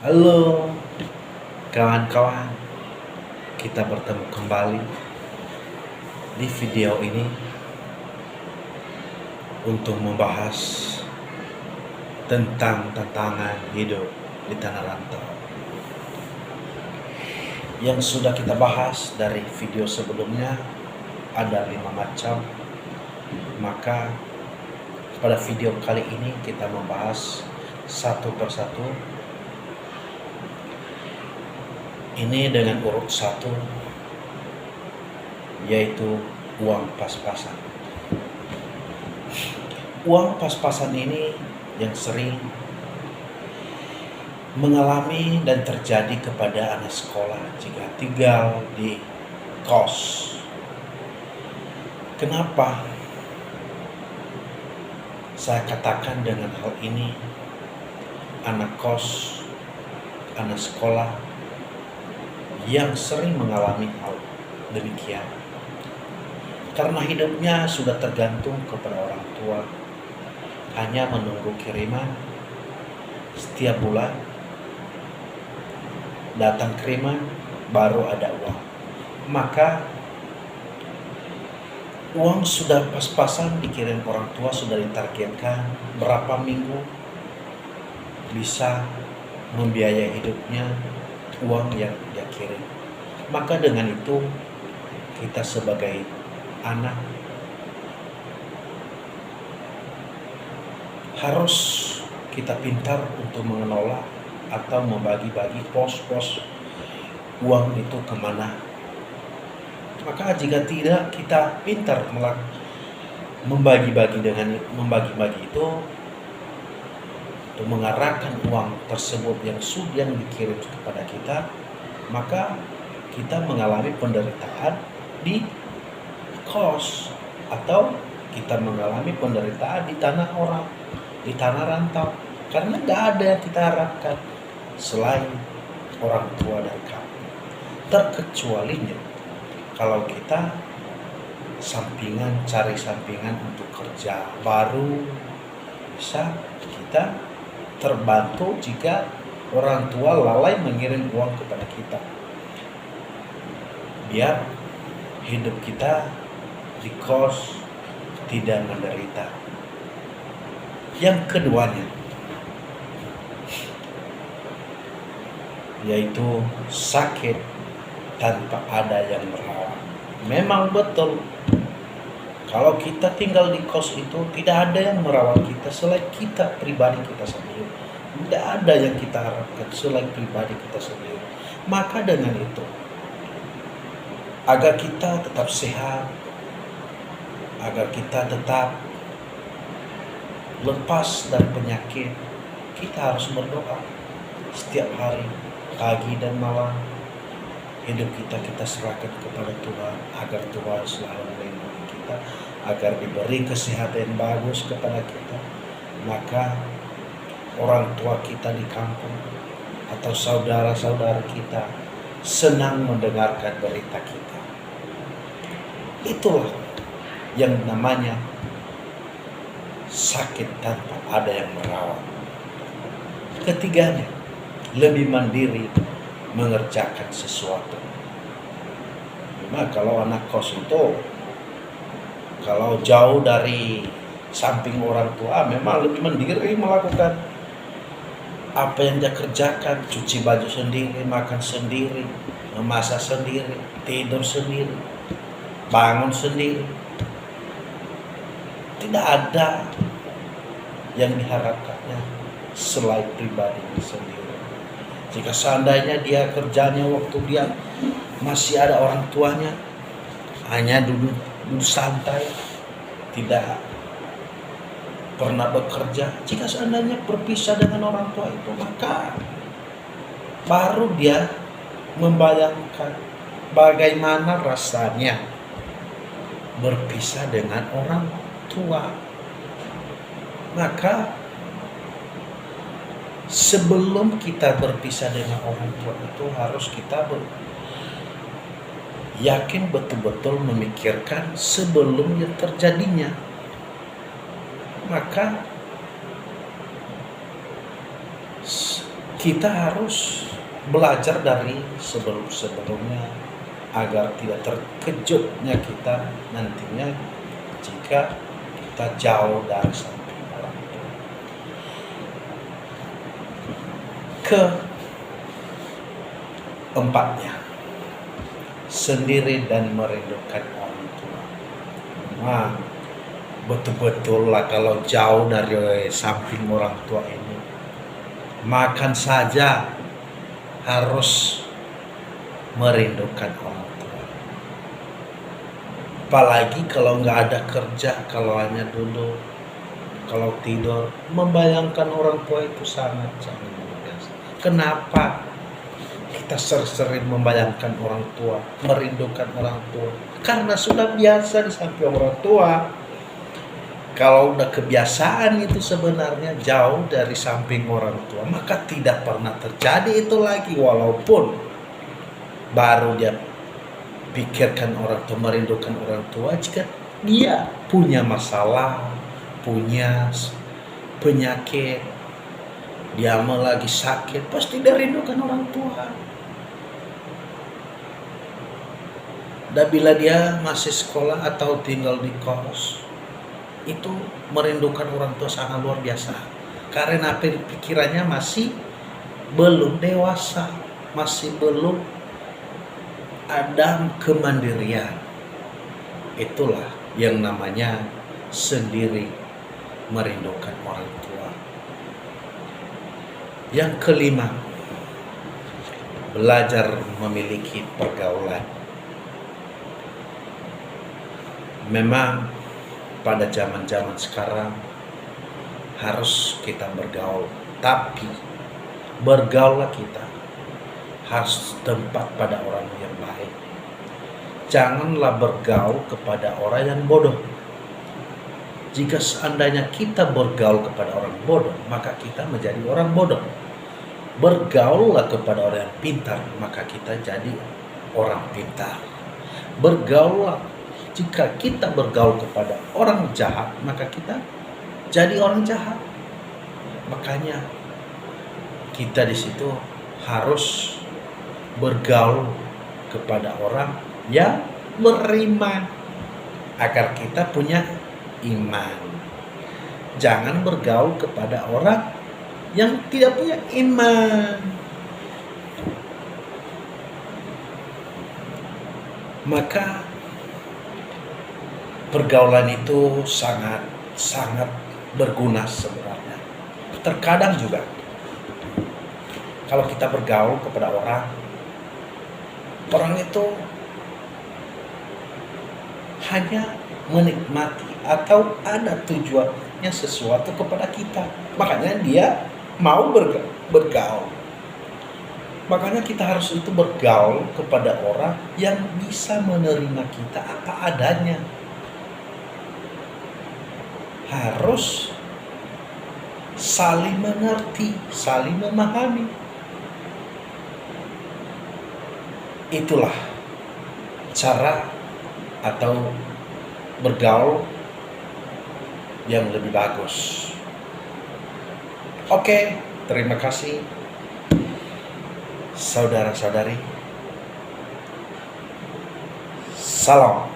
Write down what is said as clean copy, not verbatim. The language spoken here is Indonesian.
Halo kawan-kawan, kita bertemu kembali di video ini untuk membahas tentang tantangan hidup di tanah rantau yang sudah kita bahas dari video sebelumnya. Ada 5 macam, maka pada video kali ini kita membahas satu persatu. Ini dengan urut 1, yaitu uang pas-pasan. Uang pas-pasan ini yang sering mengalami dan terjadi kepada anak sekolah jika tinggal di kos. Kenapa saya katakan dengan hal ini? Anak kos, anak sekolah yang sering mengalami hal demikian karena hidupnya sudah tergantung kepada orang tua, hanya menunggu kiriman setiap bulan, datang kiriman baru ada uang. Maka uang sudah pas-pasan dikirim orang tua, sudah ditargetkan berapa minggu bisa membiayai hidupnya uang yang dia kirim. Maka dengan itu kita sebagai anak harus kita pintar untuk mengelola atau membagi-bagi pos-pos uang itu kemana. Maka jika tidak kita pintar membagi-bagi itu untuk mengarahkan uang tersebut yang dikirim kepada kita, maka kita mengalami penderitaan di kos atau kita mengalami penderitaan di tanah orang, di tanah rantau, karena nggak ada yang kita harapkan selain orang tua dan kami. Terkecualinya kalau kita cari sampingan untuk kerja, baru bisa kita terbantu jika orang tua lalai mengirim uang kepada kita, biar hidup kita di kos tidak menderita. Yang keduanya yaitu sakit tanpa ada yang merawat. Memang betul, kalau kita tinggal di kos itu tidak ada yang merawat kita selain kita pribadi kita sendiri. Tidak ada yang kita harapkan selain pribadi kita sendiri. Maka dengan itu, agar kita tetap sehat, agar kita tetap lepas dari penyakit, kita harus berdoa setiap hari, pagi dan malam. Hidup kita serahkan kepada Tuhan, agar Tuhan selalu melindungi kita, agar diberi kesehatan yang bagus kepada kita. Maka orang tua kita di kampung atau saudara-saudara kita senang mendengarkan berita kita. Itulah yang namanya sakit tanpa ada yang merawat. Ketiganya, lebih mandiri mengerjakan sesuatu. Nah, kalau anak kos itu kalau jauh dari samping orang tua memang lebih mandiri melakukan apa yang dia kerjakan, cuci baju sendiri, makan sendiri, memasak sendiri, tidur sendiri, bangun sendiri. Tidak ada yang diharapkannya selain pribadinya sendiri. Jika seandainya dia kerjanya waktu dia masih ada orang tuanya, hanya duduk santai, tidak pernah bekerja. Jika seandainya berpisah dengan orang tua itu, maka baru dia membayangkan bagaimana rasanya berpisah dengan orang tua. Maka sebelum kita berpisah dengan orang tua itu harus kita yakin betul-betul memikirkan sebelum yang terjadinya. Maka kita harus belajar dari sebelum-sebelumnya agar tidak terkejutnya kita nantinya jika kita jauh dari samping orang tua. Keempatnya, sendiri dan merindukan orang tua. Nah, betul-betul lah kalau jauh dari samping orang tua ini, makan saja harus merindukan orang tua. Apalagi kalau nggak ada kerja, kalau hanya duduk, kalau tidur, membayangkan orang tua itu sangat-sangat luar biasa. Kenapa kita sering membayangkan orang tua, merindukan orang tua? Karena sudah biasa di samping orang tua. Kalau udah kebiasaan itu sebenarnya jauh dari samping orang tua, maka tidak pernah terjadi itu lagi. Walaupun baru dia pikirkan orang tua, merindukan orang tua jika dia punya masalah, punya penyakit, dia mau lagi sakit, pasti dia rindukan orang tua. Dan bila dia masih sekolah atau tinggal di kos, itu merindukan orang tua sangat luar biasa. Karena pikirannya masih belum dewasa, masih belum ada kemandirian. Itulah yang namanya sendiri merindukan orang tua. Yang kelima, belajar memiliki pergaulan. Memang pada zaman-zaman sekarang harus kita bergaul, tapi bergaullah kita harus tempat pada orang yang baik. Janganlah bergaul kepada orang yang bodoh. Jika seandainya kita bergaul kepada orang bodoh, maka kita menjadi orang bodoh. Bergaullah kepada orang yang pintar, maka kita jadi orang pintar. Bergaullah, jika kita bergaul kepada orang jahat, maka kita jadi orang jahat. Makanya kita di situ harus bergaul kepada orang yang beriman agar kita punya iman. Jangan bergaul kepada orang yang tidak punya iman. Maka pergaulan itu sangat berguna sebenarnya. Terkadang juga kalau kita bergaul kepada orang itu hanya menikmati atau ada tujuannya sesuatu kepada kita. Makanya dia mau bergaul. Makanya kita harus itu bergaul kepada orang yang bisa menerima kita apa adanya. Harus saling mengerti, saling memahami. Itulah cara atau bergaul yang lebih bagus. Oke, terima kasih saudara-saudari. Salam.